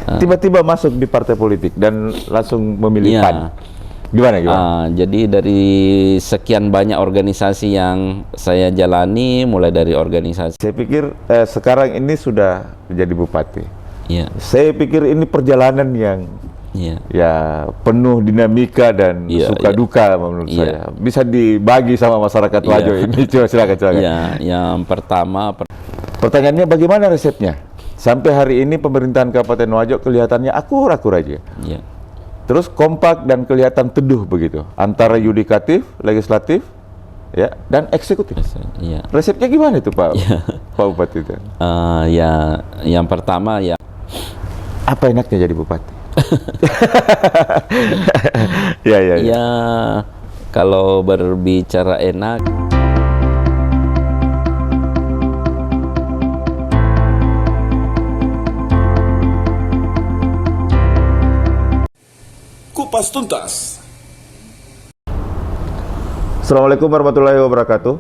tiba-tiba masuk di partai politik dan langsung memilih Iya. PAN. Gimana? Jadi dari sekian banyak organisasi yang saya jalani, mulai dari organisasi. Saya pikir sekarang ini sudah menjadi bupati. Iya. Saya pikir ini perjalanan yang Iya. ya penuh dinamika dan Iya, suka iya. duka menurut Iya. saya. Bisa dibagi sama masyarakat Iya. Wajo ini. Coba silakan. Iya, yang pertama Pertanyaannya, bagaimana resepnya? Sampai hari ini pemerintahan Kabupaten Wajo kelihatannya akur-akur aja. iya. Terus kompak dan kelihatan teduh begitu antara yudikatif, legislatif, ya, dan eksekutif. Iya. Resepnya gimana itu Pak? Pak Bupati itu? Ya, yang pertama ya Apa enaknya jadi bupati? Ya. ya kalau berbicara enak, Kupas Tuntas. Assalamualaikum warahmatullahi wabarakatuh.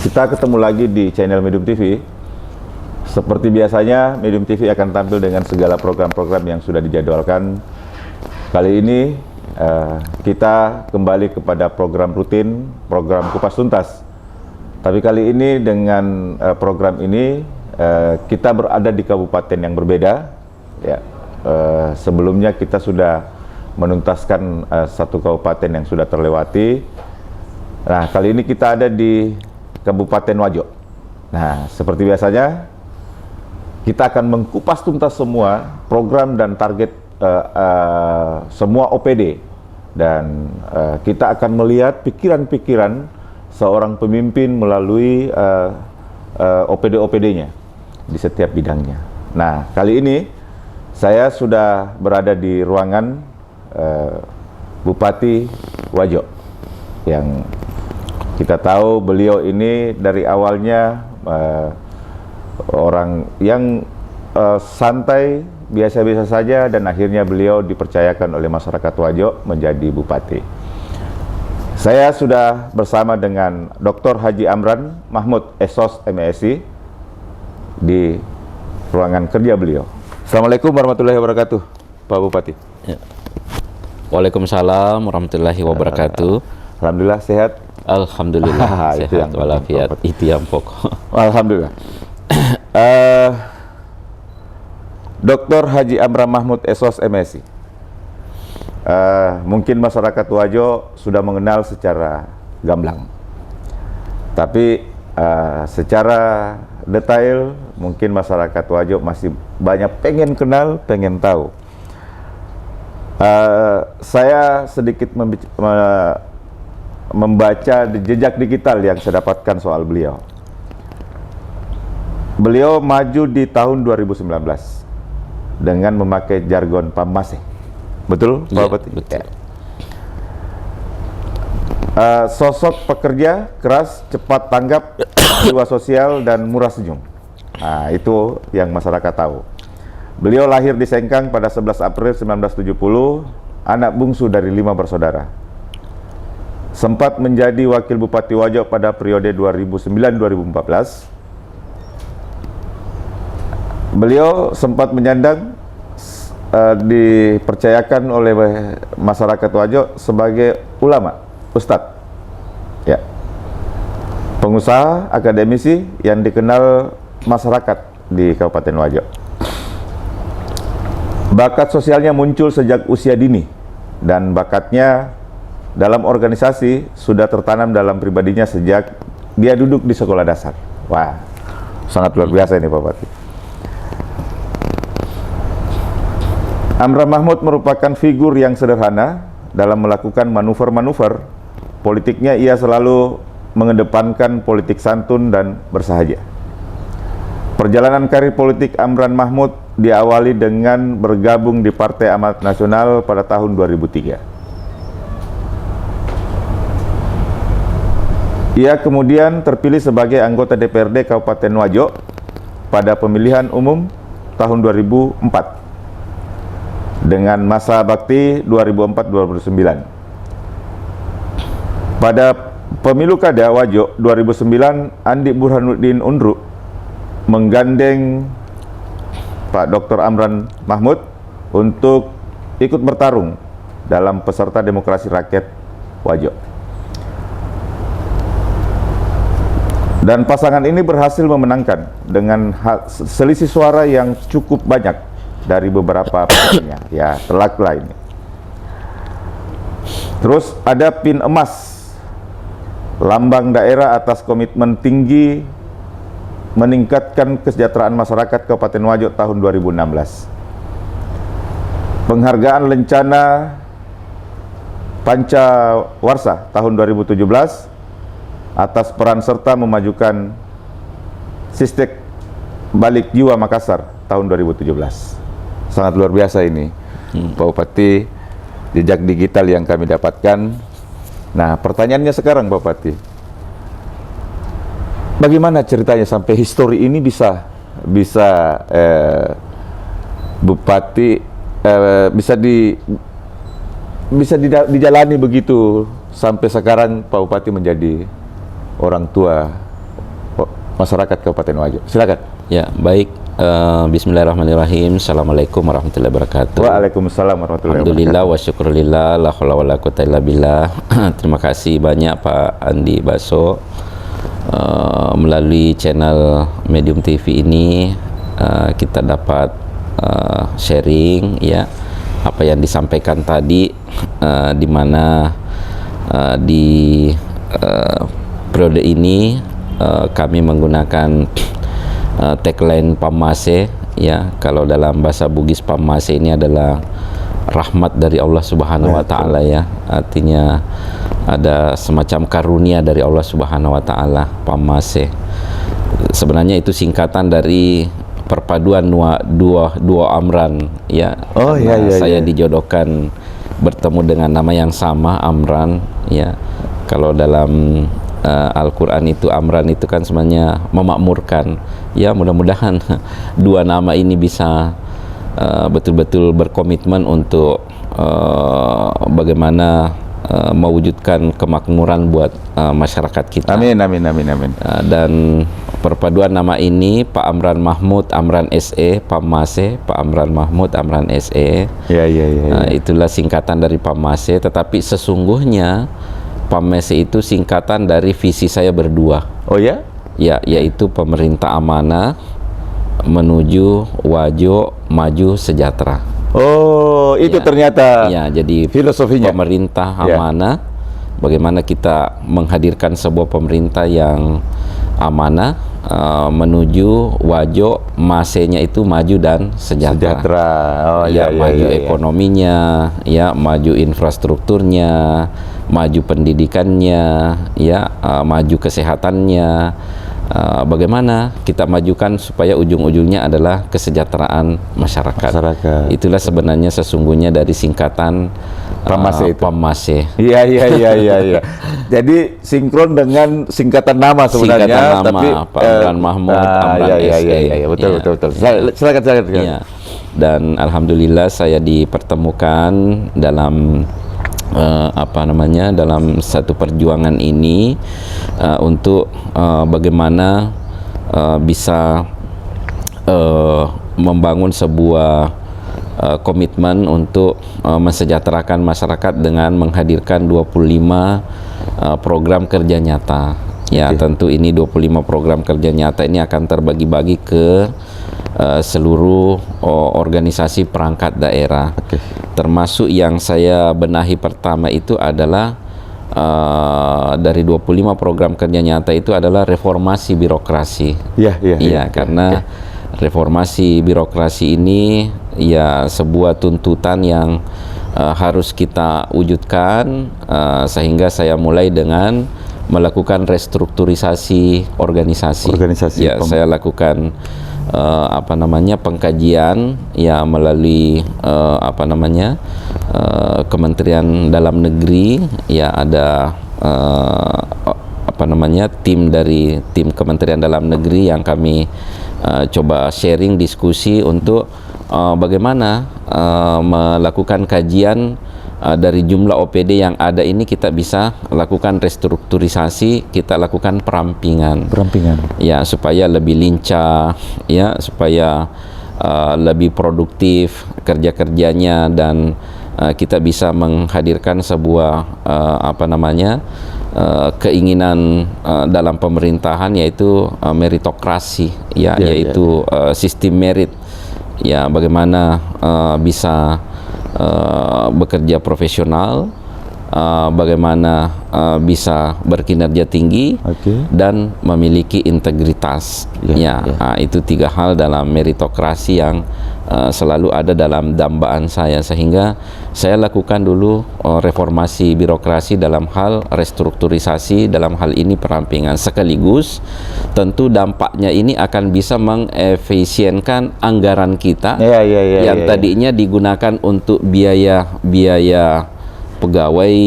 Kita ketemu lagi di channel Medium TV. Seperti biasanya, Medium TV akan tampil dengan segala program-program yang sudah dijadwalkan. Kali ini kita kembali kepada program rutin, program Kupas Tuntas. Tapi kali ini dengan program ini kita berada di kabupaten yang berbeda. Ya, sebelumnya kita sudah menuntaskan satu kabupaten yang sudah terlewati. Nah, kali ini kita ada di Kabupaten Wajo. Nah, seperti biasanya, kita akan mengkupas tuntas semua program dan target semua OPD. Dan kita akan melihat pikiran-pikiran seorang pemimpin melalui OPD-OPD-nya di setiap bidangnya. Nah, kali ini saya sudah berada di ruangan Bupati Wajo, yang kita tahu beliau ini dari awalnya orang yang santai, biasa-biasa saja, dan akhirnya beliau dipercayakan oleh masyarakat Wajo menjadi bupati. Saya sudah bersama dengan Dr. Haji Amran Mahmud, SOS MSI, di ruangan kerja beliau. Assalamualaikum warahmatullahi wabarakatuh, Pak Bupati. ya. Waalaikumsalam warahmatullahi wabarakatuh. Alhamdulillah sehat. Alhamdulillah Itu yang sehat walafiat, itu yang pokok. Alhamdulillah. Dr. Haji Amran Mahmud, SOS MSI. Mungkin masyarakat Wajo sudah mengenal secara gamblang, tapi secara detail mungkin masyarakat Wajo masih banyak pengen kenal, pengen tahu. Saya sedikit membaca jejak digital yang saya dapatkan soal beliau. Beliau maju di tahun 2019 dengan memakai jargon PAMMASE. Betul, Pak Bupati? Betul. Sosok pekerja, keras, cepat tanggap, jiwa sosial, dan murah senyum. Nah, itu yang masyarakat tahu. Beliau lahir di Sengkang pada 11 April 1970, anak bungsu dari 5 bersaudara. Sempat menjadi Wakil Bupati Wajo pada periode 2009-2014. Beliau sempat menyandang dipercayakan oleh masyarakat Wajo sebagai ulama, ustadz, ya, pengusaha, akademisi yang dikenal masyarakat di Kabupaten Wajo. Bakat sosialnya muncul sejak usia dini, dan bakatnya dalam organisasi sudah tertanam dalam pribadinya sejak dia duduk di sekolah dasar. Wah, sangat luar biasa ini Pak Bupati. Amran Mahmud merupakan figur yang sederhana dalam melakukan manuver-manuver politiknya. Ia selalu mengedepankan politik santun dan bersahaja. Perjalanan karir politik Amran Mahmud diawali dengan bergabung di Partai Amanat Nasional pada tahun 2003. Ia kemudian terpilih sebagai anggota DPRD Kabupaten Wajo pada pemilihan umum tahun 2004 dengan masa bakti 2004-2009. Pada pemilu kada Wajo 2009, Andi Burhanuddin Undru menggandeng Pak Dr. Amran Mahmud untuk ikut bertarung dalam peserta demokrasi rakyat Wajo. Dan pasangan ini berhasil memenangkan dengan selisih suara yang cukup banyak dari beberapa pemilihnya. Ya, telaklah ini. Terus ada pin emas, lambang daerah atas komitmen tinggi meningkatkan kesejahteraan masyarakat Kabupaten Wajo tahun 2016. Penghargaan Lencana Pancawarsa tahun 2017 atas peran serta memajukan Sistek Balik Jiwa Makassar tahun 2017. Sangat luar biasa ini, Pak Bupati, jejak digital yang kami dapatkan. Nah, pertanyaannya sekarang, Pak Bupati, bagaimana ceritanya sampai histori ini bisa Bupati bisa dijalani begitu sampai sekarang Pak Bupati menjadi orang tua masyarakat Kabupaten Wajo. Silakan. Ya, baik. Bismillahirrahmanirrahim. Assalamualaikum warahmatullahi wabarakatuh. Waalaikumsalam warahmatullahi wabarakatuh. Alhamdulillah wa syukurillah, la haula wala quwata illa billah. Terima kasih banyak Pak Andi Baso. Melalui channel Medium TV ini kita dapat sharing ya apa yang disampaikan tadi, di mana di periode ini kami menggunakan tagline Pamase ya. Kalau dalam bahasa Bugis, Pamase ini adalah rahmat dari Allah Subhanahu wa taala ya. Artinya ada semacam karunia dari Allah Subhanahu wa taala, Pamase. Sebenarnya itu singkatan dari perpaduan dua Amran ya. Oh iya, iya, saya iya. dijodohkan bertemu dengan nama yang sama, Amran ya. Kalau dalam Al-Quran itu Amran itu kan sebenarnya memakmurkan ya. Mudah-mudahan dua nama ini bisa betul-betul berkomitmen untuk bagaimana mewujudkan kemakmuran buat masyarakat kita. Amin, amin, amin, amin. Dan perpaduan nama ini Pak Amran Mahmud, Amran SE, Pamase, Pak Amran Mahmud, Amran SE. Ya, ya, ya. Itulah singkatan dari Pamase, tetapi sesungguhnya Pamase itu singkatan dari visi saya berdua. Oh ya? Ya, yaitu pemerintah amanah menuju Wajo maju sejahtera. Oh, itu Ya, ternyata ya, jadi filosofinya. pemerintah Ya. amanah, bagaimana kita menghadirkan sebuah pemerintah yang amanah menuju Wajo, masenya itu maju dan sejahtera. Sejahtera. Oh Ya, ya, ya, maju ya, ya. ekonominya, ya, maju infrastrukturnya, maju pendidikannya, ya, maju kesehatannya. Bagaimana kita majukan supaya ujung-ujungnya adalah kesejahteraan masyarakat. Itulah sebenarnya sesungguhnya dari singkatan Pamase itu. Pamase. Iya, iya, iya, iya, iya. Jadi sinkron dengan singkatan nama sebenarnya, Singkatan nama, tapi Pak Amran Mahmud, Amran iya, iya, SE. iya, iya, betul, Ya. betul, betul. Silakan, silakan. Ya. Dan alhamdulillah saya dipertemukan dalam dalam satu perjuangan ini untuk bagaimana bisa membangun sebuah komitmen untuk mensejahterakan masyarakat dengan menghadirkan 25 program kerja nyata. Ya, tentu ini 25 program kerja nyata ini akan terbagi-bagi ke seluruh organisasi perangkat daerah. Termasuk yang saya benahi pertama itu adalah dari 25 program kerja nyata itu adalah reformasi birokrasi. Iya, iya. Iya, karena reformasi birokrasi ini ya sebuah tuntutan yang harus kita wujudkan, sehingga saya mulai dengan melakukan restrukturisasi organisasi. Ya, saya lakukan pengkajian ya melalui Kementerian Dalam Negeri ya, ada tim dari tim Kementerian Dalam Negeri yang kami coba sharing diskusi untuk bagaimana melakukan kajian dari jumlah OPD yang ada ini, kita bisa lakukan restrukturisasi, kita lakukan perampingan ya, supaya lebih lincah ya, supaya lebih produktif kerja-kerjanya, dan kita bisa menghadirkan sebuah keinginan dalam pemerintahan, yaitu meritokrasi, yaitu sistem merit, ya, bagaimana bisa bekerja profesional, bagaimana bisa berkinerja tinggi, dan memiliki integritas. Itu 3 hal dalam meritokrasi yang selalu ada dalam dambaan saya, sehingga saya lakukan dulu reformasi birokrasi dalam hal restrukturisasi, dalam hal ini perampingan, sekaligus tentu dampaknya ini akan bisa mengefisienkan anggaran kita yang tadinya digunakan untuk biaya pegawai,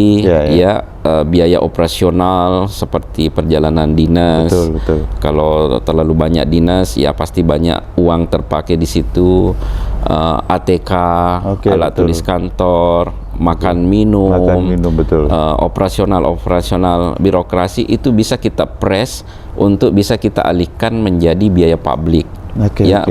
biaya operasional seperti perjalanan dinas. Betul. Kalau terlalu banyak dinas, ya pasti banyak uang terpakai di situ. ATK, alat tulis kantor, makan minum, betul. Operasional birokrasi itu bisa kita press untuk bisa kita alihkan menjadi biaya publik.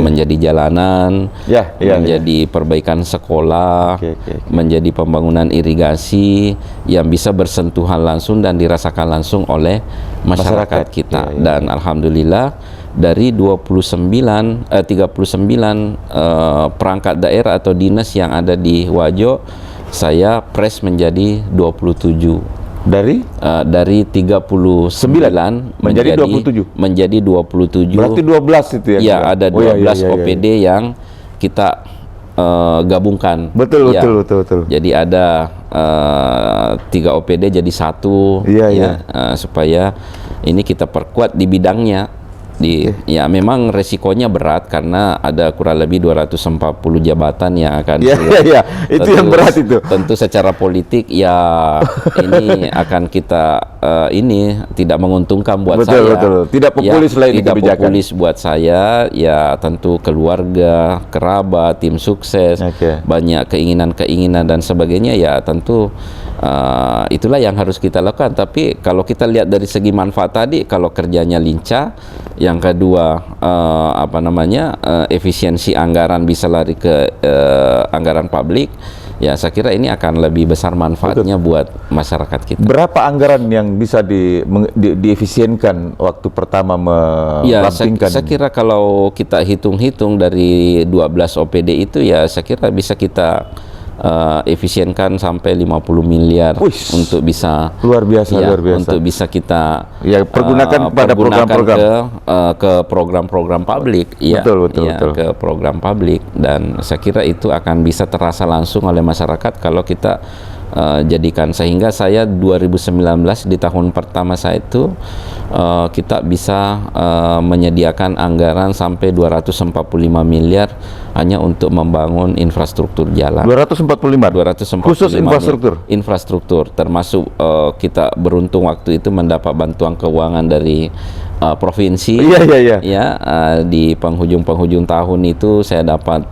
Menjadi jalanan, menjadi perbaikan sekolah, menjadi pembangunan irigasi yang bisa bersentuhan langsung dan dirasakan langsung oleh masyarakat kita. Dan alhamdulillah dari 39 perangkat daerah atau dinas yang ada di Wajo, saya press menjadi 27. Dari 39 menjadi 27. Berarti 12 itu ya? Ya, ada 12 OPD yang kita gabungkan. Betul. Jadi ada 3 OPD jadi 1, supaya ini kita perkuat di bidangnya. Ya, memang resikonya berat karena ada kurang lebih 240 jabatan yang akan itu yang berat itu. Tentu secara politik ya ini akan kita ini tidak menguntungkan buat saya. Tidak populis tidak populis buat saya, ya tentu keluarga, kerabat, tim sukses, banyak keinginan dan sebagainya, ya tentu itulah yang harus kita lakukan. Tapi kalau kita lihat dari segi manfaat tadi, kalau kerjanya lincah, yang kedua efisiensi anggaran bisa lari ke anggaran publik, ya saya kira ini akan lebih besar manfaatnya buat masyarakat kita. Berapa anggaran yang bisa diefisienkan waktu pertama merampingkan? Saya kira kalau kita hitung-hitung dari 12 OPD itu, ya saya kira bisa kita efisienkan sampai 50 miliar untuk bisa luar biasa untuk bisa kita pergunakan pada program-program ke program-program publik, betul. Ke program publik, dan saya kira itu akan bisa terasa langsung oleh masyarakat kalau kita jadikan. Sehingga saya 2019 di tahun pertama saya itu kita bisa menyediakan anggaran sampai 245 miliar hanya untuk membangun infrastruktur jalan. 245 khusus infrastruktur, termasuk kita beruntung waktu itu mendapat bantuan keuangan dari provinsi. Di penghujung tahun itu saya dapat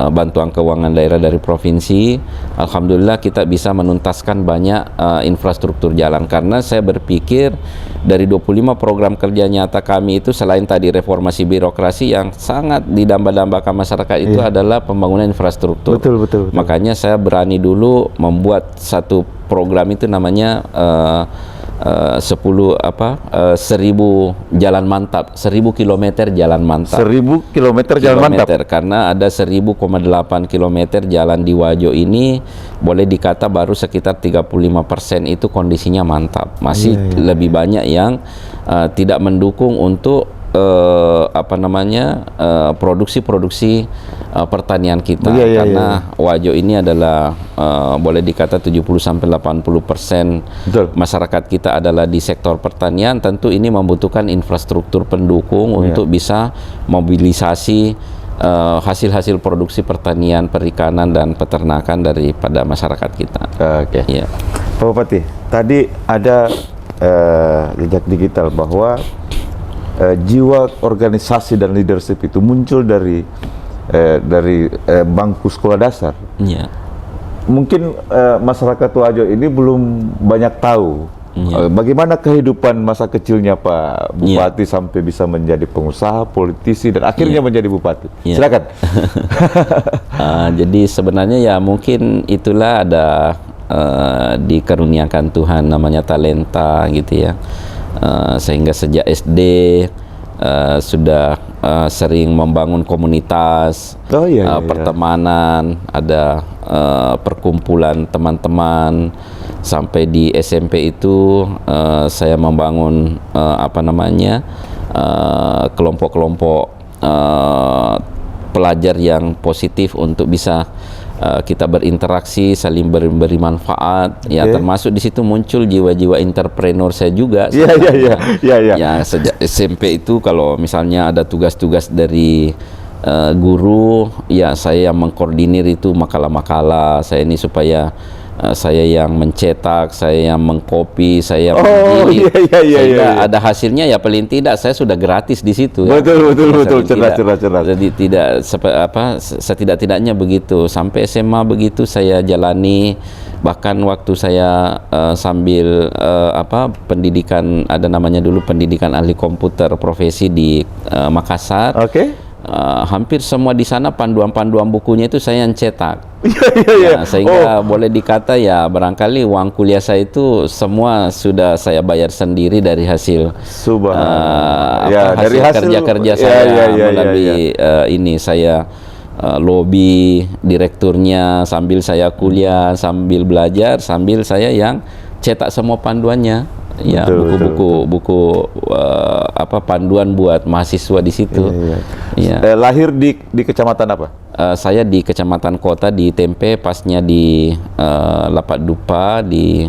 bantuan keuangan daerah dari provinsi. Alhamdulillah kita bisa menuntaskan banyak infrastruktur jalan, karena saya berpikir dari 25 program kerja nyata kami itu, selain tadi reformasi birokrasi yang sangat didamba-dambakan masyarakat itu adalah pembangunan infrastruktur. Betul. Makanya saya berani dulu membuat satu program itu namanya 1000 jalan mantap, 1000 kilometer jalan mantap. 1000 kilometer jalan mantap. Karena ada 1000,8 kilometer jalan di Wajo ini, boleh dikata baru sekitar 35% itu kondisinya mantap. Masih lebih banyak yang tidak mendukung untuk produksi pertanian kita, karena Wajo ini adalah boleh dikata 70-80% masyarakat kita adalah di sektor pertanian. Tentu ini membutuhkan infrastruktur pendukung untuk bisa mobilisasi hasil-hasil produksi pertanian, perikanan dan peternakan daripada masyarakat kita. Pak Bupati, tadi ada jejak digital bahwa jiwa organisasi dan leadership itu muncul dari bangku sekolah dasar. Mungkin masyarakat Wajo ini belum banyak tahu Bagaimana kehidupan masa kecilnya Pak Bupati sampai bisa menjadi pengusaha, politisi, dan akhirnya menjadi bupati? Silakan. Jadi sebenarnya ya mungkin itulah ada dikaruniakan Tuhan namanya talenta gitu ya. Sehingga sejak SD sudah sering membangun komunitas, pertemanan, ada perkumpulan teman-teman. Sampai di SMP itu saya membangun kelompok-kelompok pelajar yang positif untuk bisa kita berinteraksi, saling beri manfaat. Ya, termasuk di situ muncul jiwa-jiwa entrepreneur saya juga. Ya, sejak SMP itu kalau misalnya ada tugas-tugas dari guru, ya saya yang mengkoordinir itu makalah-makalah. Saya ini supaya saya yang mencetak, saya yang mengcopy, saya yang menjilid, sehingga ada hasilnya ya paling tidak saya sudah gratis di situ. Betul, cerdas. Jadi tidak setidak-tidaknya begitu. Sampai SMA begitu saya jalani. Bahkan waktu saya sambil pendidikan, ada namanya dulu pendidikan ahli komputer profesi di Makassar. Hampir semua di sana panduan-panduan bukunya itu saya yang cetak. Sehingga boleh dikata ya barangkali uang kuliah saya itu semua sudah saya bayar sendiri dari hasil hasil kerja-kerja saya melalui ini saya lobby direkturnya sambil saya kuliah, sambil belajar, sambil saya yang cetak semua panduannya. Ya, buku panduan buat mahasiswa di situ. Lahir di kecamatan apa? Saya di Kecamatan Kota di Tempe, pasnya di Lapak Dupa di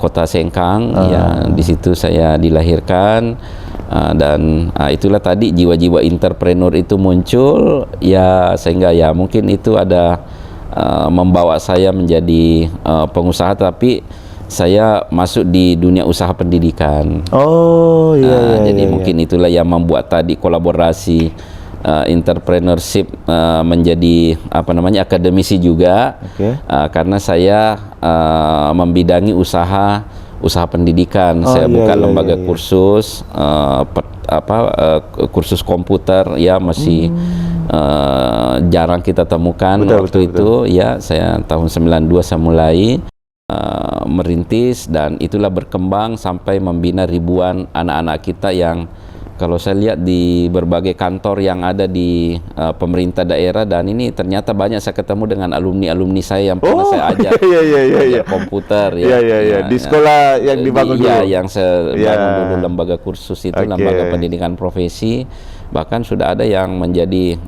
Kota Sengkang. Ya, di situ saya dilahirkan. Dan itulah tadi jiwa-jiwa entrepreneur itu muncul ya, sehingga ya mungkin itu ada membawa saya menjadi pengusaha, tapi saya masuk di dunia usaha pendidikan. Jadi mungkin itulah yang membuat tadi kolaborasi entrepreneurship menjadi akademisi juga. Karena saya membidangi usaha pendidikan. Saya buka lembaga kursus kursus komputer ya, masih jarang kita temukan waktu itu. Ya, saya tahun 92 saya mulai merintis, dan itulah berkembang sampai membina ribuan anak-anak kita yang kalau saya lihat di berbagai kantor yang ada di pemerintah daerah, dan ini ternyata banyak saya ketemu dengan alumni saya yang pernah saya ajar komputer di sekolah yang dibangun dulu. Yang saya bangun dulu lembaga kursus itu, lembaga pendidikan profesi. Bahkan sudah ada yang menjadi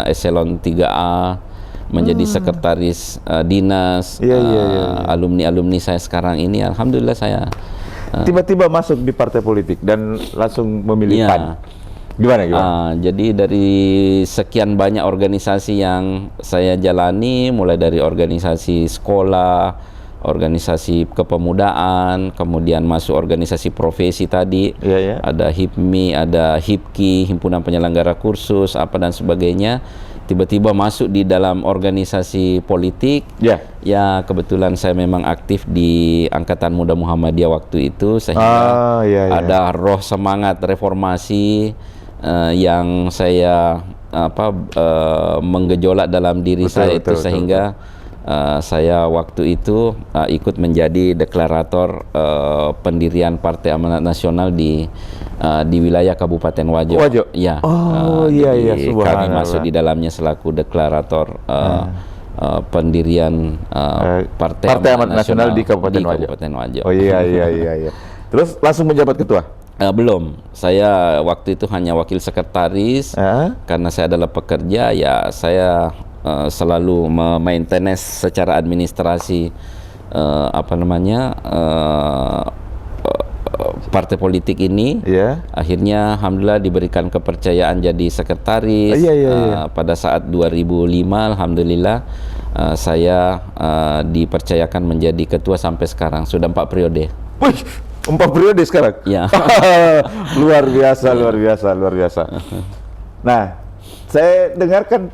eselon 3A, menjadi sekretaris dinas. Alumni saya sekarang ini alhamdulillah saya tiba-tiba masuk di partai politik dan langsung memilih PAN. Gimana? Jadi dari sekian banyak organisasi yang saya jalani, mulai dari organisasi sekolah, organisasi kepemudaan, kemudian masuk organisasi profesi tadi, ada HIPMI, ada HIPKI, Himpunan Penyelenggara Kursus, dan sebagainya. Tiba-tiba masuk di dalam organisasi politik. Ya, kebetulan saya memang aktif di Angkatan Muda Muhammadiyah waktu itu, sehingga ada roh semangat reformasi yang saya menggejolak dalam diri saya itu, sehingga saya waktu itu ikut menjadi deklarator pendirian Partai Amanat Nasional di wilayah Kabupaten Wajo. Ya. Kami masuk di dalamnya selaku deklarator pendirian Partai Amanat Nasional di Kabupaten Wajo. Terus langsung menjabat ketua? Belum, saya waktu itu hanya wakil sekretaris. Karena saya adalah pekerja, ya saya selalu maintenance secara administrasi partai politik ini. Akhirnya alhamdulillah diberikan kepercayaan jadi sekretaris. Pada saat 2005 alhamdulillah saya dipercayakan menjadi ketua sampai sekarang, sudah 4 periode. 4 periode sekarang? Ya. Luar biasa. Nah, saya dengarkan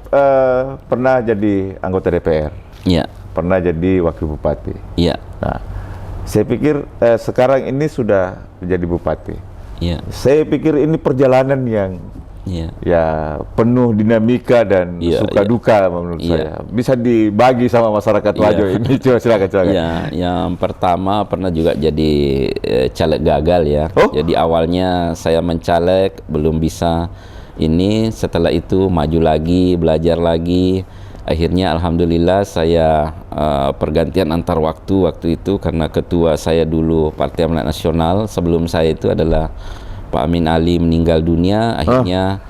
pernah jadi anggota DPR. Iya. Pernah jadi wakil bupati. Iya. Nah, Saya pikir sekarang ini sudah menjadi bupati. Ya, Saya pikir ini perjalanan yang ya. ya penuh dinamika dan Iya, suka iya. duka menurut Iya. saya. Bisa dibagi sama masyarakat Wajo ini. Coba silakan. Ya, yang pertama pernah juga jadi caleg gagal ya. Oh. Jadi awalnya saya mencaleg belum bisa ini, setelah itu maju lagi, belajar lagi. Akhirnya alhamdulillah saya pergantian antar waktu itu karena ketua saya dulu Partai Amanat Nasional sebelum saya itu adalah Pak Amin Ali meninggal dunia. Akhirnya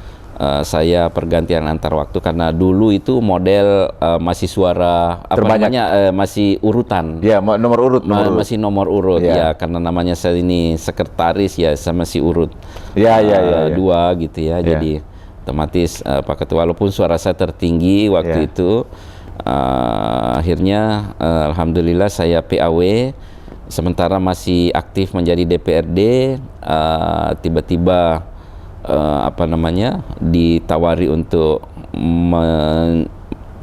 saya pergantian antar waktu karena dulu itu model masih suara apa Terbanyak. namanya masih urutan. Ya, nomor urut. Masih nomor urut Ya. ya, karena namanya saya ini sekretaris ya, saya masih urut Ya. 2 gitu ya. Ya. Jadi otomatis Pak Ketua walaupun suara saya tertinggi waktu Ya. itu akhirnya alhamdulillah saya PAW sementara masih aktif menjadi DPRD. Tiba-tiba apa namanya ditawari untuk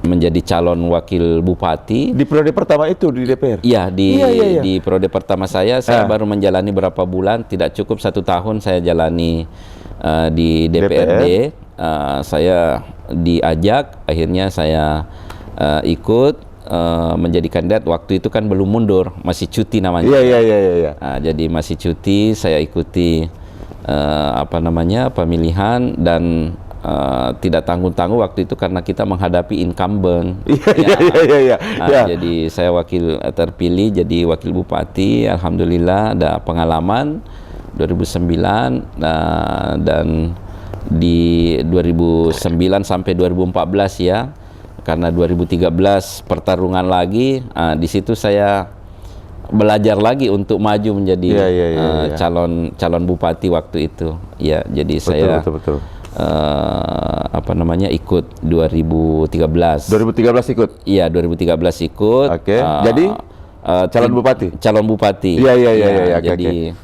menjadi calon wakil bupati. Di periode pertama itu di DPR. Iya, Iya. di periode pertama saya baru menjalani berapa bulan, tidak cukup 1 tahun saya jalani di DPRD. Saya diajak, akhirnya saya ikut menjadi kandidat. Waktu itu kan belum mundur, masih cuti namanya. Iya. Jadi masih cuti, saya ikuti apa namanya pemilihan dan tidak tanggung-tanggung waktu itu karena kita menghadapi incumbent. Iya. Jadi saya wakil terpilih jadi wakil bupati. Alhamdulillah ada pengalaman 2009 dan di 2009 sampai 2014 ya. Karena 2013 pertarungan lagi, di situ saya belajar lagi untuk maju menjadi calon bupati waktu itu. Ya, jadi saya betul. apa namanya ikut 2013. 2013 ikut. Iya, 2013 ikut. Oke. Jadi calon bupati. Calon bupati. Iya. Jadi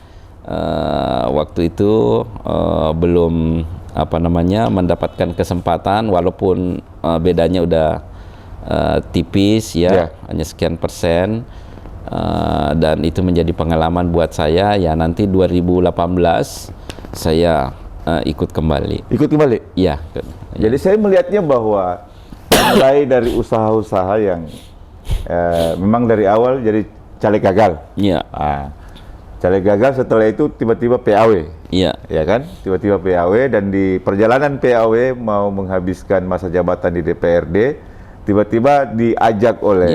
waktu itu belum apa namanya mendapatkan kesempatan walaupun bedanya udah tipis ya, hanya sekian persen. Dan itu menjadi pengalaman buat saya ya. Nanti 2018 saya ikut kembali. Iya. Jadi saya melihatnya bahwa mulai dari usaha-usaha yang memang dari awal jadi caleg gagal. Iya. Caleg gagal, setelah itu tiba-tiba PAW. Iya. Ya kan? Tiba-tiba PAW, dan di perjalanan PAW mau menghabiskan masa jabatan di DPRD, tiba-tiba diajak oleh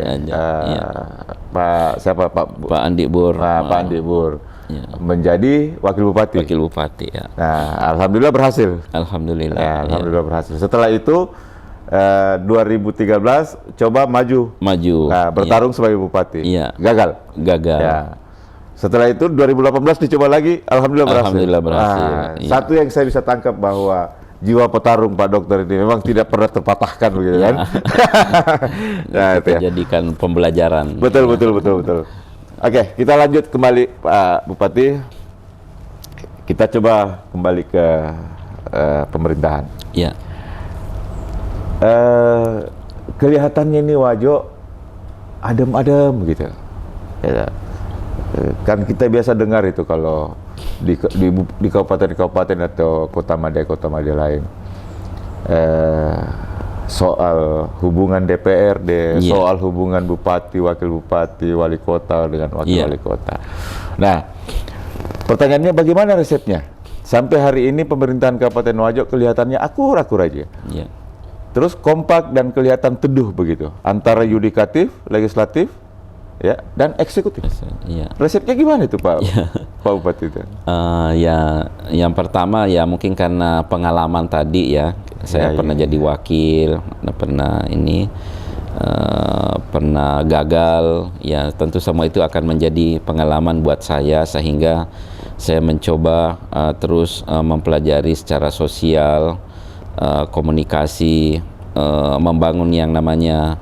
Pak Andi Bur. Pak Andi Bur menjadi wakil bupati. Wakil bupati ya. Nah, alhamdulillah berhasil. Alhamdulillah. Ya, alhamdulillah berhasil. Setelah itu 2013 coba maju. Nah, bertarung sebagai bupati. Iya. Gagal. Ya. Setelah itu 2018 dicoba lagi, alhamdulillah berhasil. Alhamdulillah berhasil. Satu yang saya bisa tangkap bahwa jiwa petarung Pak Dokter ini memang tidak pernah terpatahkan begitu kan. Nah, itu ya. Jadikan pembelajaran. Betul. Oke, kita lanjut kembali Pak Bupati. Kita coba kembali ke pemerintahan. Iya. Kelihatannya ini Wajo adem-adem gitu. Ya. Kan kita biasa dengar itu kalau di kabupaten-kabupaten atau kota madya lain soal hubungan DPRD, soal hubungan bupati, wakil bupati, wali kota dengan wakil wali kota. Nah, pertanyaannya bagaimana resepnya? Sampai hari ini pemerintahan Kabupaten Wajo kelihatannya akur-akur aja. Iya. Terus kompak dan kelihatan teduh begitu antara yudikatif, legislatif, ya, dan eksekutif. Iya. Resepnya gimana itu Pak Bupati itu? Ya, yang pertama ya mungkin karena pengalaman tadi ya, saya pernah jadi wakil, pernah ini, pernah gagal, ya tentu semua itu akan menjadi pengalaman buat saya sehingga saya mencoba terus mempelajari secara sosial, komunikasi, membangun yang namanya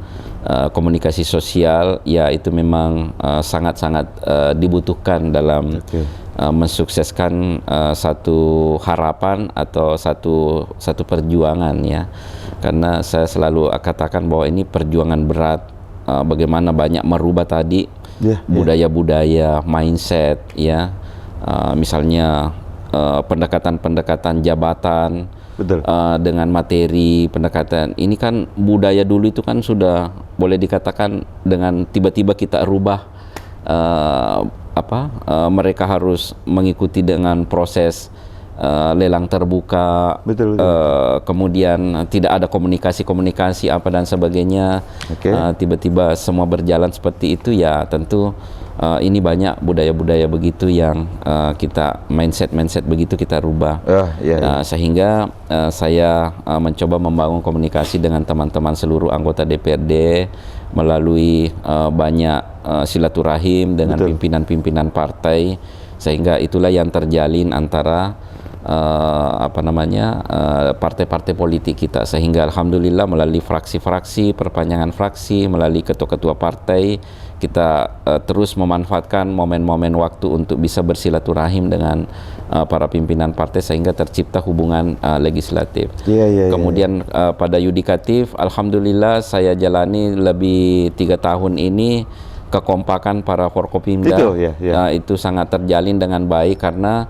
komunikasi sosial, ya itu memang sangat-sangat dibutuhkan dalam mensukseskan satu harapan atau satu perjuangan ya. Karena saya selalu katakan bahwa ini perjuangan berat bagaimana banyak merubah tadi budaya-budaya, mindset, ya, misalnya pendekatan-pendekatan jabatan. Betul. Dengan materi pendekatan ini kan budaya dulu itu kan sudah boleh dikatakan dengan tiba-tiba kita rubah mereka harus mengikuti dengan proses lelang terbuka, betul. Kemudian tidak ada komunikasi apa dan sebagainya. Tiba-tiba semua berjalan seperti itu, ya tentu ini banyak budaya-budaya begitu yang kita mindset begitu kita rubah. Sehingga saya mencoba membangun komunikasi dengan teman-teman seluruh anggota DPRD melalui banyak silaturahim dengan pimpinan-pimpinan partai, sehingga itulah yang terjalin antara partai-partai politik kita, sehingga alhamdulillah melalui fraksi-fraksi, perpanjangan fraksi, melalui ketua-ketua partai, kita terus memanfaatkan momen-momen waktu untuk bisa bersilaturahim dengan para pimpinan partai sehingga tercipta hubungan legislatif. Kemudian pada yudikatif, alhamdulillah saya jalani lebih 3 tahun ini, kekompakan para Forkopimda itu sangat terjalin dengan baik karena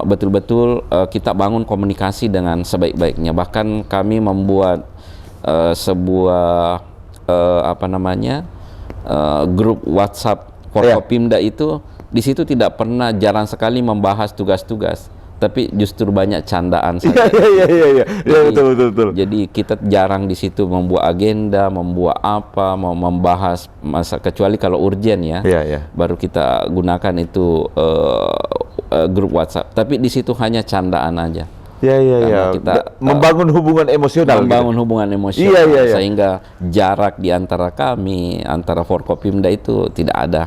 betul-betul kita bangun komunikasi dengan sebaik-baiknya. Bahkan kami membuat sebuah grup WhatsApp Forkopimda itu, di situ tidak pernah, jarang sekali membahas tugas-tugas, tapi justru banyak candaan saja. Betul. Jadi kita jarang di situ membuat agenda, membuat apa, mau membahas masa, kecuali kalau urgen baru kita gunakan itu grup WhatsApp. Tapi di situ hanya candaan aja. Kita membangun hubungan emosional. Sehingga jarak di antara kami, antara Forkopimda itu tidak ada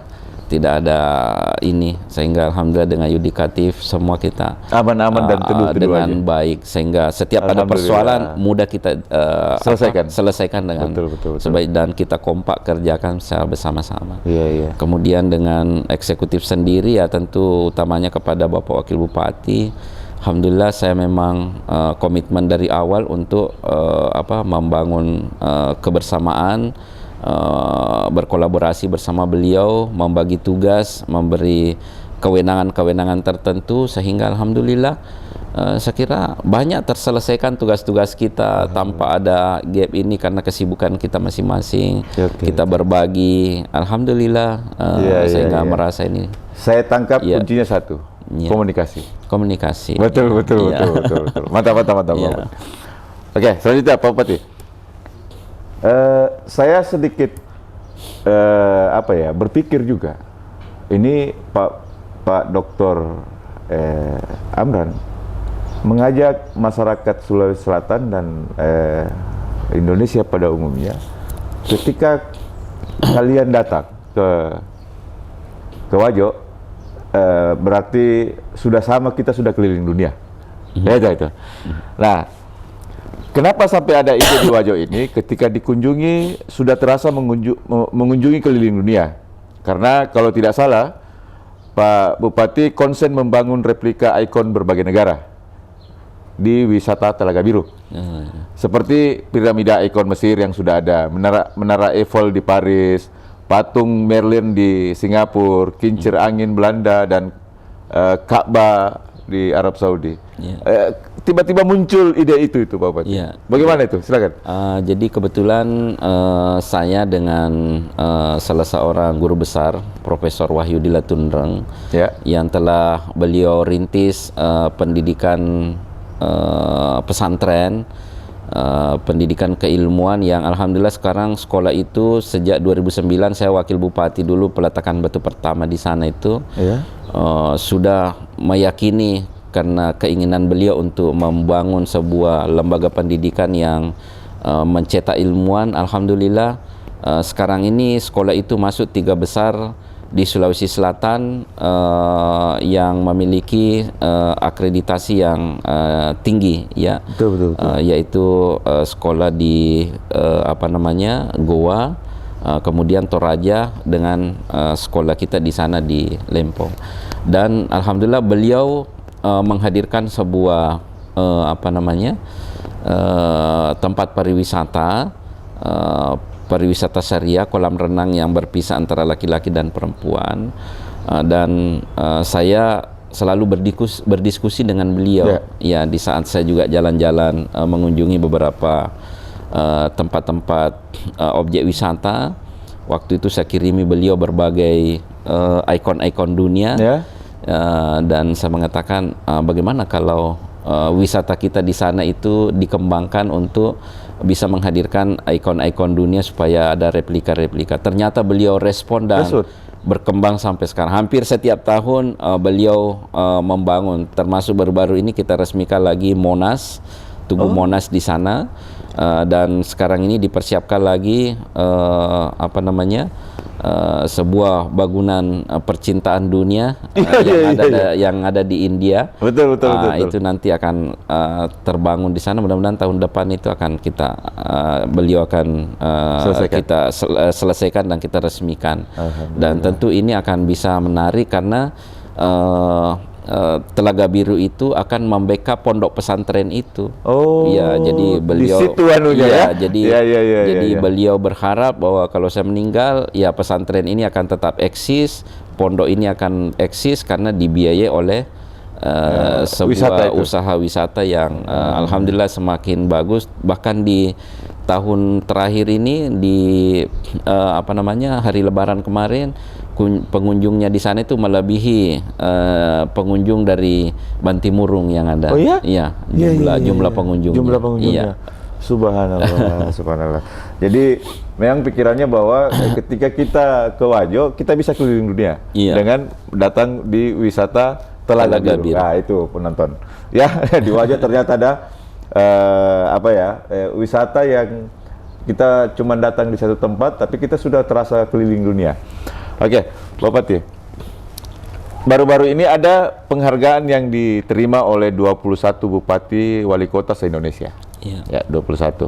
ini, sehingga alhamdulillah dengan yudikatif semua kita aman-aman dan teduh dengan baik, sehingga setiap ada persoalan mudah kita selesaikan dengan betul. sebaik, dan kita kompak kerjakan secara bersama-sama. Kemudian dengan eksekutif sendiri, ya tentu utamanya kepada Bapak Wakil Bupati, alhamdulillah saya memang komitmen dari awal untuk membangun kebersamaan, berkolaborasi bersama beliau, membagi tugas, memberi kewenangan-kewenangan tertentu, sehingga alhamdulillah saya kira banyak terselesaikan tugas-tugas kita tanpa ada gap ini karena kesibukan kita masing-masing. Kita berbagi, alhamdulillah, sehingga merasa ini. Saya tangkap kuncinya satu, komunikasi. Betul. Mantap. Oke, selanjutnya Pak Bupati. Saya sedikit berpikir juga, ini Pak Dr. Amran mengajak masyarakat Sulawesi Selatan dan Indonesia pada umumnya, ketika kalian datang ke Wajo, berarti sudah sama, kita sudah keliling dunia. Itu. Nah, kenapa sampai ada ide di Wajo ini ketika dikunjungi sudah terasa mengunjungi keliling dunia? Karena kalau tidak salah, Pak Bupati konsen membangun replika ikon berbagai negara di wisata Telaga Biru. Seperti piramida ikon Mesir yang sudah ada, Menara Eiffel di Paris, patung Merlin di Singapura, kincir angin Belanda, dan Ka'bah di Arab Saudi. Tiba-tiba muncul ide itu Pak Bupati. Bagaimana itu? Silakan. Jadi kebetulan saya dengan salah seorang guru besar, Profesor Wahyudi Latundreng, yang telah beliau rintis pendidikan pesantren, pendidikan keilmuan, yang alhamdulillah sekarang sekolah itu sejak 2009 saya wakil bupati dulu, peletakan batu pertama di sana itu sudah meyakini karena keinginan beliau untuk membangun sebuah lembaga pendidikan yang mencetak ilmuwan. Alhamdulillah sekarang ini sekolah itu masuk 3 besar di Sulawesi Selatan yang memiliki akreditasi yang tinggi, betul. Yaitu sekolah di Goa, kemudian Toraja, dengan sekolah kita di sana di Lempong. Dan alhamdulillah beliau menghadirkan sebuah tempat pariwisata pariwisata syariah, kolam renang yang berpisah antara laki-laki dan perempuan. Dan saya selalu berdiskusi dengan beliau ya di saat saya juga jalan-jalan mengunjungi beberapa tempat-tempat objek wisata. Waktu itu saya kirimi beliau berbagai ikon-ikon dunia dan saya mengatakan bagaimana kalau wisata kita di sana itu dikembangkan untuk bisa menghadirkan ikon-ikon dunia supaya ada replika-replika. Ternyata beliau respon dan berkembang sampai sekarang. Hampir setiap tahun beliau membangun, termasuk baru-baru ini kita resmikan lagi Monas, Tugu Monas di sana. Dan sekarang ini dipersiapkan lagi sebuah bangunan percintaan dunia yang ada di India. Betul. Itu nanti akan terbangun di sana. Mudah-mudahan tahun depan itu akan beliau akan kita selesaikan dan kita resmikan. Dan tentu ini akan bisa menarik karena Telaga Biru itu akan membackup pondok pesantren itu. Jadi beliau di situ anunya jadi beliau berharap bahwa kalau saya meninggal, ya pesantren ini akan tetap eksis, pondok ini akan eksis karena dibiayai oleh sebuah usaha wisata yang alhamdulillah semakin bagus. Bahkan di tahun terakhir ini di hari Lebaran kemarin, pengunjungnya di sana itu melebihi pengunjung dari Bantimurung yang ada. Jumlah pengunjungnya. Subhanallah. Jadi memang pikirannya bahwa ketika kita ke Wajo, kita bisa keliling dunia dengan datang di wisata Telaga Biru. Nah, itu penonton. Di Wajo ternyata ada wisata yang kita cuma datang di satu tempat, tapi kita sudah terasa keliling dunia. Oke, Bapak Pati. Baru-baru ini ada penghargaan yang diterima oleh 21 bupati wali kota se-Indonesia. 21.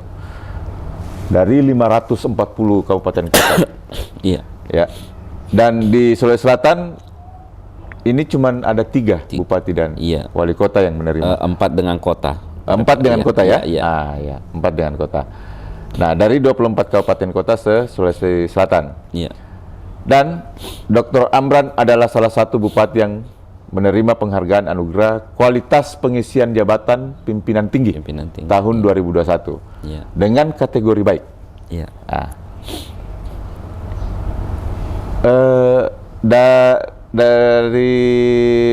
Dari 540 kabupaten kota. Dan di Sulawesi Selatan ini cuma ada 3 bupati dan wali kota yang menerima. 4 dengan kota. 4 dengan kota ya? 4 dengan kota. Nah, dari 24 kabupaten kota se-Sulawesi Selatan. Dan Dr. Amran adalah salah satu bupati yang menerima penghargaan anugerah kualitas pengisian jabatan pimpinan tinggi tahun 2021 dengan kategori baik.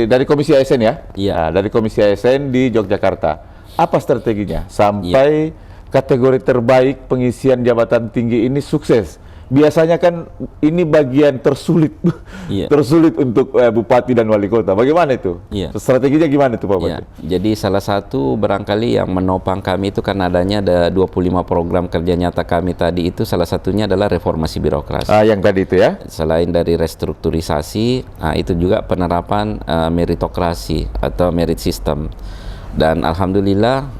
Dari Komisi ASN dari Komisi ASN di Yogyakarta. Apa strateginya sampai kategori terbaik pengisian jabatan tinggi ini sukses? Biasanya kan ini bagian tersulit untuk bupati dan wali kota. Bagaimana itu? Strateginya gimana itu Pak Bupati? Jadi salah satu barangkali yang menopang kami itu kan adanya ada 25 program kerja nyata kami tadi itu, salah satunya adalah reformasi birokrasi. Yang tadi itu ya? Selain dari restrukturisasi, itu juga penerapan meritokrasi atau merit system. Dan alhamdulillah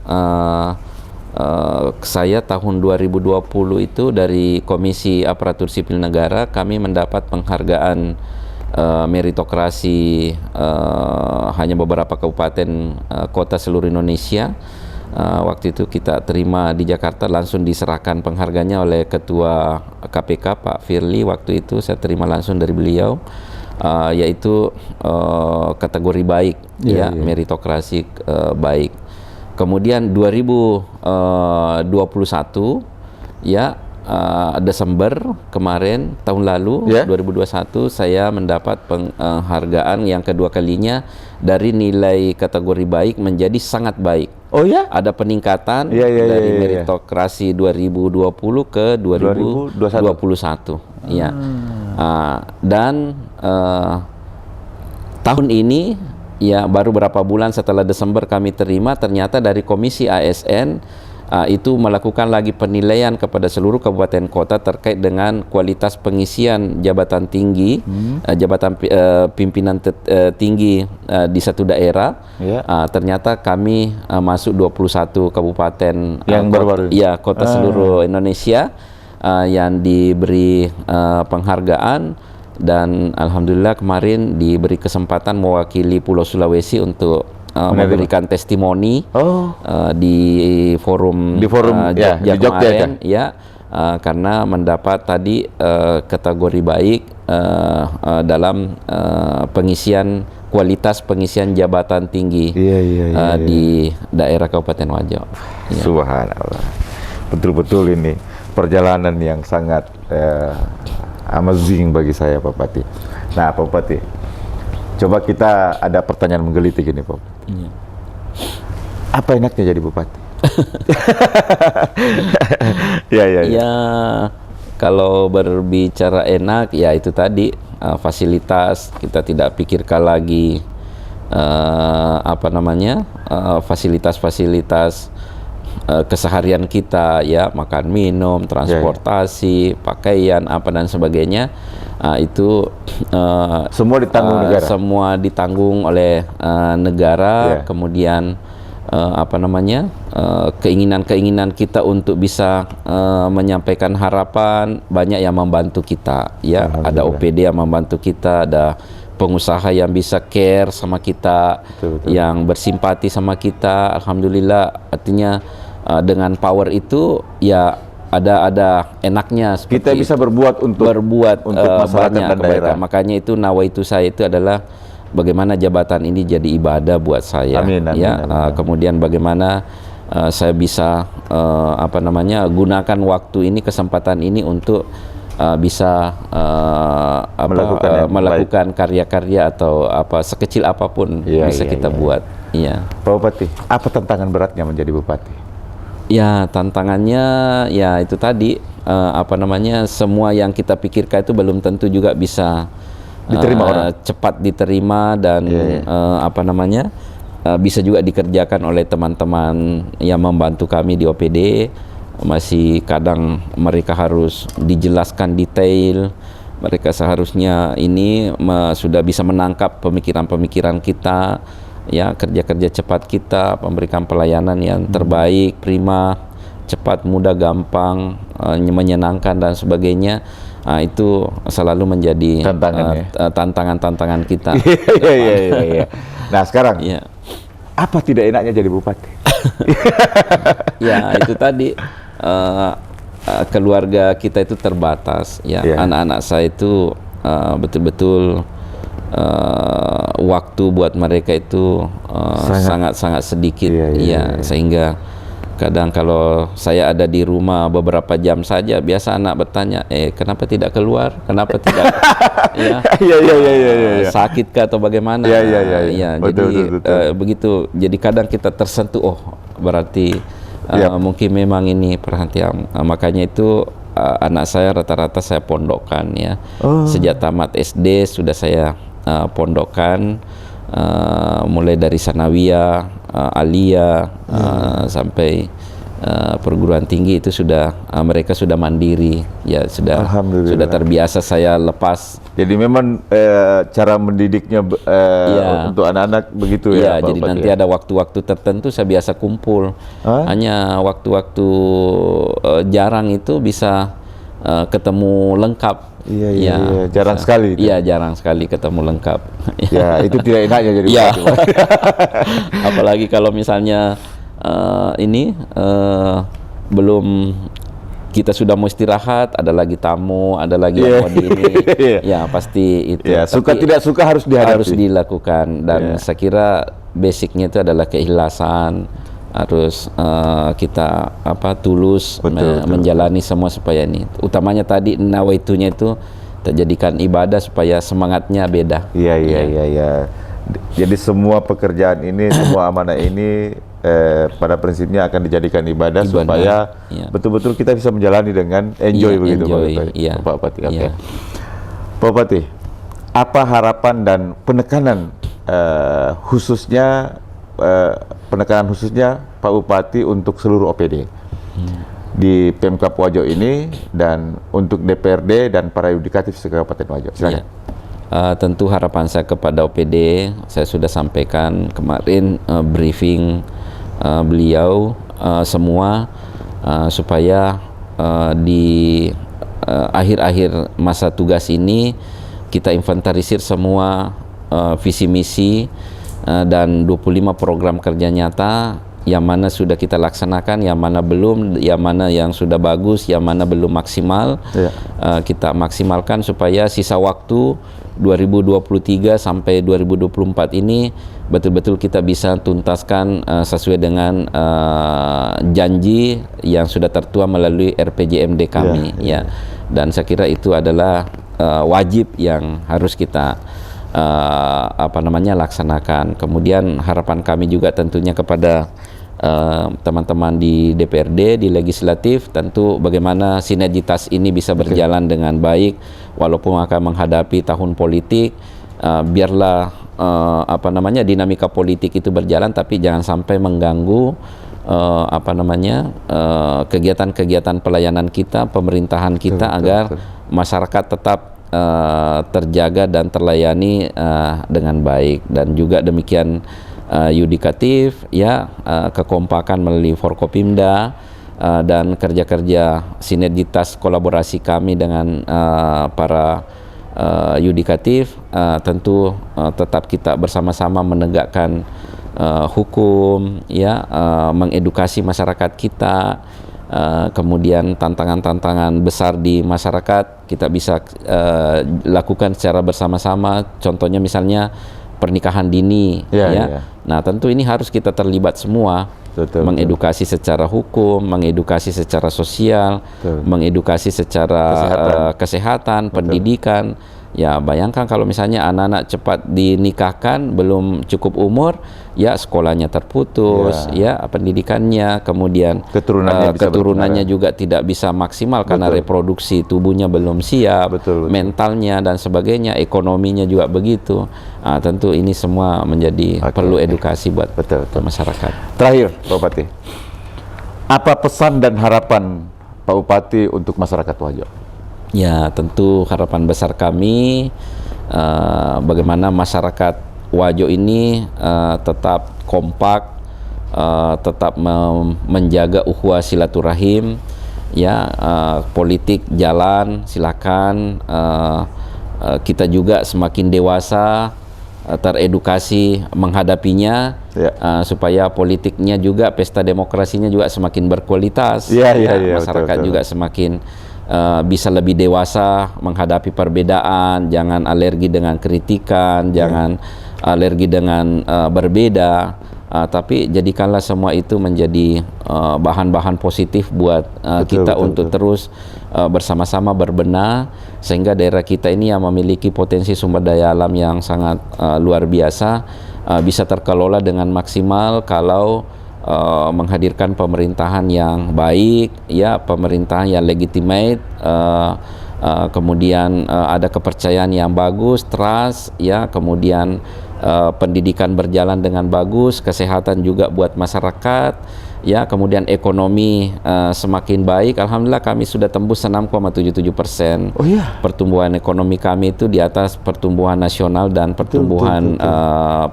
saya tahun 2020 itu dari Komisi Aparatur Sipil Negara kami mendapat penghargaan meritokrasi hanya beberapa kabupaten kota seluruh Indonesia. Waktu itu kita terima di Jakarta, langsung diserahkan penghargaannya oleh Ketua KPK Pak Firly. Waktu itu saya terima langsung dari beliau, yaitu kategori baik, meritokrasi baik. Kemudian 2021 Desember kemarin tahun lalu 2021 saya mendapat penghargaan yang kedua kalinya dari nilai kategori baik menjadi sangat baik. Ada peningkatan dari meritokrasi 2020 ke 2021. Dan tahun ini baru berapa bulan setelah Desember kami terima, ternyata dari Komisi ASN itu melakukan lagi penilaian kepada seluruh kabupaten kota terkait dengan kualitas pengisian jabatan tinggi, jabatan pimpinan tinggi di satu daerah. Ternyata kami masuk 21 kabupaten yang baru-baru kota seluruh Indonesia yang diberi penghargaan. Dan alhamdulillah kemarin diberi kesempatan mewakili Pulau Sulawesi untuk memberikan testimoni di forum Jogja kemarin, karena mendapat tadi kategori baik dalam pengisian kualitas pengisian jabatan tinggi di daerah Kabupaten Wajo. Ya. Subhanallah. Betul-betul ini perjalanan yang sangat amazing bagi saya, Pak Bupati. Nah, Pak Bupati, coba kita ada pertanyaan menggelitik ini, Pak. Ya. Apa enaknya jadi bupati? Ya, kalau berbicara enak, ya itu tadi fasilitas, kita tidak pikirkan lagi fasilitas-fasilitas keseharian kita, ya, makan minum, transportasi, pakaian, apa dan sebagainya. Itu semua ditanggung negara. Semua ditanggung oleh negara. Kemudian keinginan-keinginan kita untuk bisa menyampaikan harapan, banyak yang membantu kita, ya. Ada OPD yang membantu kita, ada pengusaha yang bisa care sama kita, betul. Yang bersimpati sama kita. Alhamdulillah, artinya dengan power itu ya ada enaknya kita bisa berbuat untuk masyarakat dan daerah. Makanya itu nawaitu saya itu adalah bagaimana jabatan ini jadi ibadah buat saya. Amin. Kemudian bagaimana saya bisa gunakan waktu ini, kesempatan ini untuk bisa melakukan karya-karya atau sekecil apapun bisa kita buat. Iya. Pak Bupati, apa tantangan beratnya menjadi bupati? Ya, tantangannya ya itu tadi semua yang kita pikirkan itu belum tentu juga bisa diterima orang, cepat diterima dan bisa juga dikerjakan oleh teman-teman yang membantu kami di OPD. Masih kadang mereka harus dijelaskan detail, mereka seharusnya ini sudah bisa menangkap pemikiran-pemikiran kita, ya, kerja-kerja cepat kita, memberikan pelayanan yang terbaik, prima, cepat, mudah, gampang, menyenangkan dan sebagainya. Itu selalu menjadi tantangan-tantangan kita. Iya. Nah, sekarang apa tidak enaknya jadi bupati? Ya, itu tadi keluarga kita itu terbatas, ya. Anak-anak saya itu betul-betul waktu buat mereka itu sangat-sangat sedikit, sehingga kadang kalau saya ada di rumah beberapa jam saja, biasa anak bertanya, kenapa tidak keluar? Kenapa tidak? Sakitkah atau bagaimana? Betul. Begitu. Jadi kadang kita tersentuh, berarti mungkin memang ini perhatian. Makanya itu anak saya rata-rata saya pondokkan, ya. Sejak tamat SD sudah saya pondokkan, mulai dari sanawiyah, aliyah, sampai perguruan tinggi itu sudah mereka sudah mandiri, ya, sudah terbiasa saya lepas. Jadi memang cara mendidiknya untuk anak-anak begitu, ya. Jadi nanti ada waktu-waktu tertentu saya biasa kumpul. Hanya waktu-waktu jarang itu bisa ketemu lengkap. Iya, jarang sekali. Iya, jarang sekali ketemu lengkap. Ya, itu tidak enaknya jadi bupati. Apalagi kalau misalnya belum kita sudah mau istirahat, ada lagi tamu, ada lagi yang mau di ini. Ya, pasti itu. Ya, suka tidak suka harus dihadapi. Harus dilakukan, dan saya kira basicnya itu adalah keikhlasan. Harus kita tulus menjalani semua supaya ini, utamanya tadi nawaitunya itu terjadikan ibadah supaya semangatnya beda. Iya. Jadi semua pekerjaan ini, semua amanah ini pada prinsipnya akan dijadikan ibadah supaya betul-betul kita bisa menjalani dengan enjoy, begitu, Pak Bupati. Pak Bupati, apa harapan dan penekanan khususnya Pak Bupati untuk seluruh OPD di Pemkab Wajo ini, dan untuk DPRD dan para yudikatif se-Kabupaten Wajo? Silakan. Tentu harapan saya kepada OPD, saya sudah sampaikan kemarin briefing beliau semua, supaya di akhir-akhir masa tugas ini kita inventarisir semua visi misi dan 25 program kerja nyata yang mana sudah kita laksanakan, yang mana belum, yang mana yang sudah bagus, yang mana belum maksimal. Kita maksimalkan supaya sisa waktu 2023 sampai 2024 ini betul-betul kita bisa tuntaskan sesuai dengan janji yang sudah tertuang melalui RPJMD kami. Dan saya kira itu adalah wajib yang harus kita laksanakan. Kemudian harapan kami juga tentunya kepada teman-teman di DPRD, di legislatif, tentu bagaimana sinergitas ini bisa berjalan dengan baik walaupun akan menghadapi tahun politik. Biarlah dinamika politik itu berjalan, tapi jangan sampai mengganggu kegiatan-kegiatan pelayanan kita, pemerintahan kita, agar masyarakat tetap terjaga dan terlayani dengan baik. Dan juga demikian yudikatif, kekompakan melalui Forkopimda dan kerja-kerja sinergitas kolaborasi kami dengan para yudikatif, tentu tetap kita bersama-sama menegakkan hukum, mengedukasi masyarakat kita. Kemudian tantangan-tantangan besar di masyarakat kita bisa lakukan secara bersama-sama. Contohnya misalnya pernikahan dini, Nah, tentu ini harus kita terlibat semua, mengedukasi secara hukum, mengedukasi secara sosial, mengedukasi secara kesehatan, pendidikan. Ya, bayangkan kalau misalnya anak-anak cepat dinikahkan, belum cukup umur, sekolahnya terputus, pendidikannya, kemudian keturunannya juga tidak bisa maksimal karena reproduksi tubuhnya belum siap, mentalnya dan sebagainya, ekonominya juga begitu. Tentu ini semua menjadi perlu edukasi buat masyarakat. Terakhir, Pak Bupati, apa pesan dan harapan Pak Bupati untuk masyarakat Wajo? Ya, tentu harapan besar kami bagaimana masyarakat Wajo ini tetap kompak, tetap menjaga ukhuwah silaturahim, politik jalan, silakan, kita juga semakin dewasa, teredukasi menghadapinya, supaya politiknya juga, pesta demokrasinya juga semakin berkualitas, masyarakat juga semakin bisa lebih dewasa menghadapi perbedaan, jangan alergi dengan kritikan, jangan alergi dengan berbeda, tapi jadikanlah semua itu menjadi bahan-bahan positif buat kita untuk terus bersama-sama berbenah, sehingga daerah kita ini yang memiliki potensi sumber daya alam yang sangat luar biasa bisa terkelola dengan maksimal kalau menghadirkan pemerintahan yang baik, pemerintahan yang legitimate, kemudian ada kepercayaan yang bagus, trust, kemudian pendidikan berjalan dengan bagus, kesehatan juga buat masyarakat, kemudian ekonomi semakin baik. Alhamdulillah kami sudah tembus 6,77%. Pertumbuhan ekonomi kami itu di atas pertumbuhan nasional dan pertumbuhan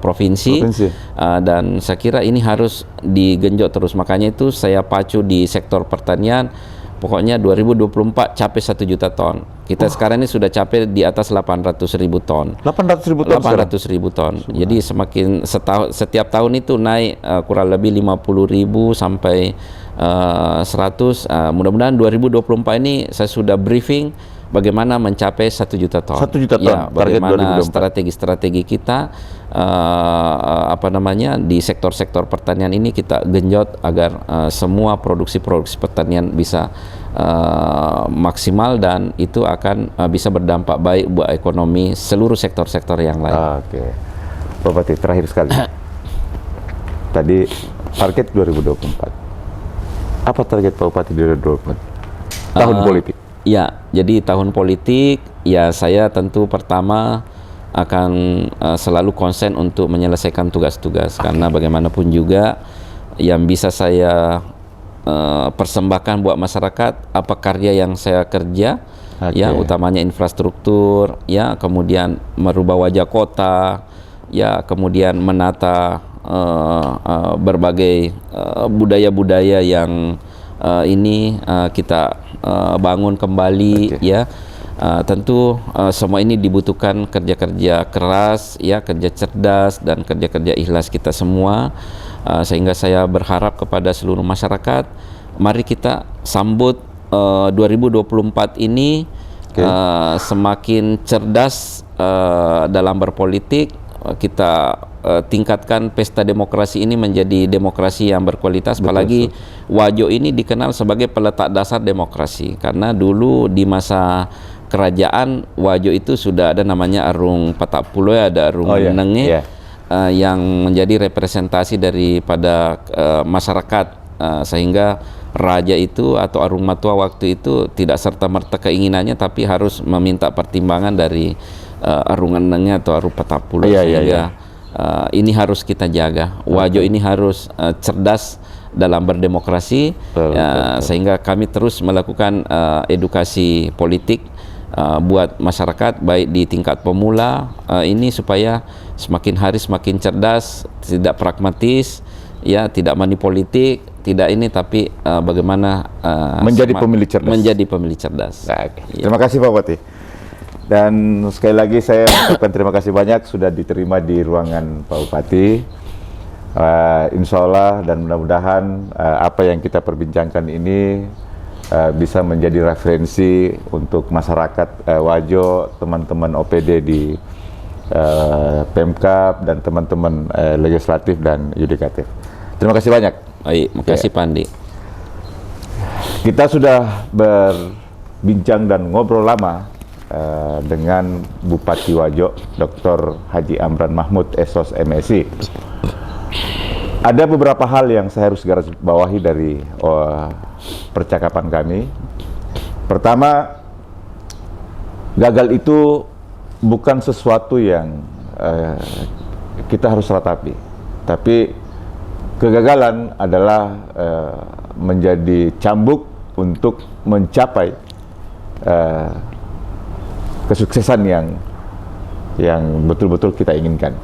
provinsi. Dan saya kira ini harus digenjot terus. Makanya itu saya pacu di sektor pertanian. Pokoknya 2024 capai 1 juta ton. Kita sekarang ini sudah capai di atas 800.000 ton. 800.000 ton. Jadi setiap tahun itu naik kurang lebih 50.000 sampai 100. Mudah-mudahan 2024 ini saya sudah briefing bagaimana mencapai 1 juta ton. 1 juta ton. Bagaimana strategi-strategi kita di sektor-sektor pertanian ini kita genjot agar semua produksi-produksi pertanian bisa maksimal, dan itu akan bisa berdampak baik buat ekonomi seluruh sektor-sektor yang lain. Pak Bupati, terakhir sekali. Tadi target 2024. Apa target Pak Bupati di 2024? Tahun politik. Ya, jadi tahun politik, saya tentu pertama akan selalu konsen untuk menyelesaikan tugas-tugas, karena bagaimanapun juga yang bisa saya persembahkan buat masyarakat apa karya yang saya kerja, utamanya infrastruktur, kemudian merubah wajah kota, kemudian menata berbagai budaya-budaya yang kita bangun kembali, tentu semua ini dibutuhkan kerja-kerja keras, kerja cerdas dan kerja-kerja ikhlas kita semua. Sehingga saya berharap kepada seluruh masyarakat, mari kita sambut 2024 ini semakin cerdas dalam berpolitik. Kita tingkatkan pesta demokrasi ini menjadi demokrasi yang berkualitas. Apalagi Wajo ini dikenal sebagai peletak dasar demokrasi, karena dulu di masa kerajaan Wajo itu sudah ada namanya Arung Patapulo, ada Arung Nenge, yang menjadi representasi daripada masyarakat, sehingga raja itu atau Arung Matua waktu itu tidak serta-merta keinginannya, tapi harus meminta pertimbangan dari Arung Nenge atau Arung Patapulo. Sehingga ini harus kita jaga. Wajo ini harus cerdas dalam berdemokrasi, sehingga kami terus melakukan edukasi politik buat masyarakat, baik di tingkat pemula ini, supaya semakin hari semakin cerdas, tidak pragmatis, ya, tidak manipolitik, tidak ini, tapi bagaimana menjadi pemilih cerdas. Menjadi pemilih cerdas. Nah, terima kasih Pak Bupati. Dan sekali lagi saya mengucapkan terima kasih banyak sudah diterima di ruangan Pak Bupati. Insya Allah dan mudah-mudahan apa yang kita perbincangkan ini bisa menjadi referensi untuk masyarakat Wajo, teman-teman OPD di Pemkab, dan teman-teman legislatif dan yudikatif. Terima kasih banyak. Baik, makasih Pak Andi. Kita sudah berbincang dan ngobrol lama dengan Bupati Wajo, Dr. Haji Amran Mahmud SOS MSI. Ada beberapa hal yang saya harus garis bawahi dari percakapan kami. Pertama, gagal itu bukan sesuatu yang kita harus ratapi, tapi kegagalan adalah menjadi cambuk untuk mencapai kesuksesan yang betul-betul kita inginkan.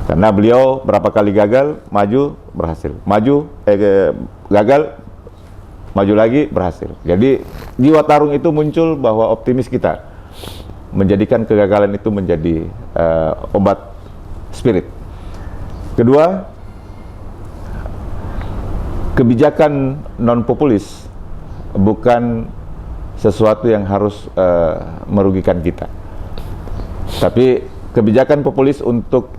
Karena beliau berapa kali gagal, maju, berhasil. Gagal, maju lagi, berhasil. Jadi jiwa tarung itu muncul bahwa optimis kita menjadikan kegagalan itu menjadi obat spirit. Kedua, kebijakan non-populis bukan sesuatu yang harus merugikan kita. Tapi kebijakan populis untuk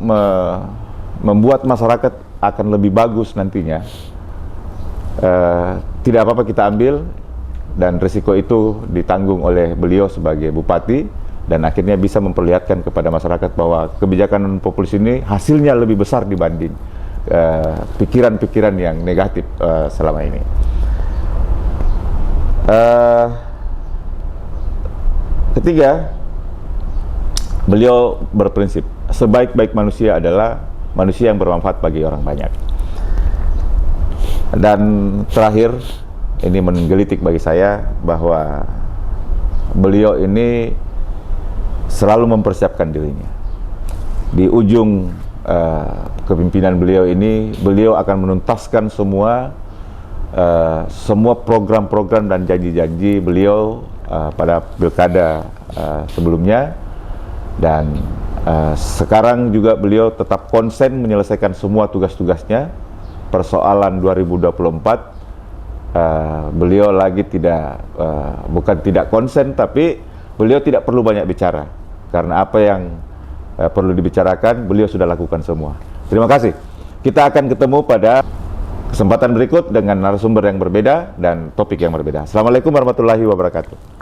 membuat masyarakat akan lebih bagus nantinya, tidak apa-apa kita ambil, dan risiko itu ditanggung oleh beliau sebagai bupati, dan akhirnya bisa memperlihatkan kepada masyarakat bahwa kebijakan populis ini hasilnya lebih besar dibanding pikiran-pikiran yang negatif selama ini. Ketiga, beliau berprinsip sebaik-baik manusia adalah manusia yang bermanfaat bagi orang banyak. Dan terakhir, ini menggelitik bagi saya bahwa beliau ini selalu mempersiapkan dirinya. Di ujung kepemimpinan beliau ini, beliau akan menuntaskan semua program-program dan janji-janji beliau pada pilkada sebelumnya, dan sekarang juga beliau tetap konsen menyelesaikan semua tugas-tugasnya. Persoalan 2024 beliau lagi bukan tidak konsen, tapi beliau tidak perlu banyak bicara, karena apa yang perlu dibicarakan beliau sudah lakukan semua. Terima kasih. Kita akan ketemu pada kesempatan berikut dengan narasumber yang berbeda dan topik yang berbeda. Assalamualaikum warahmatullahi wabarakatuh.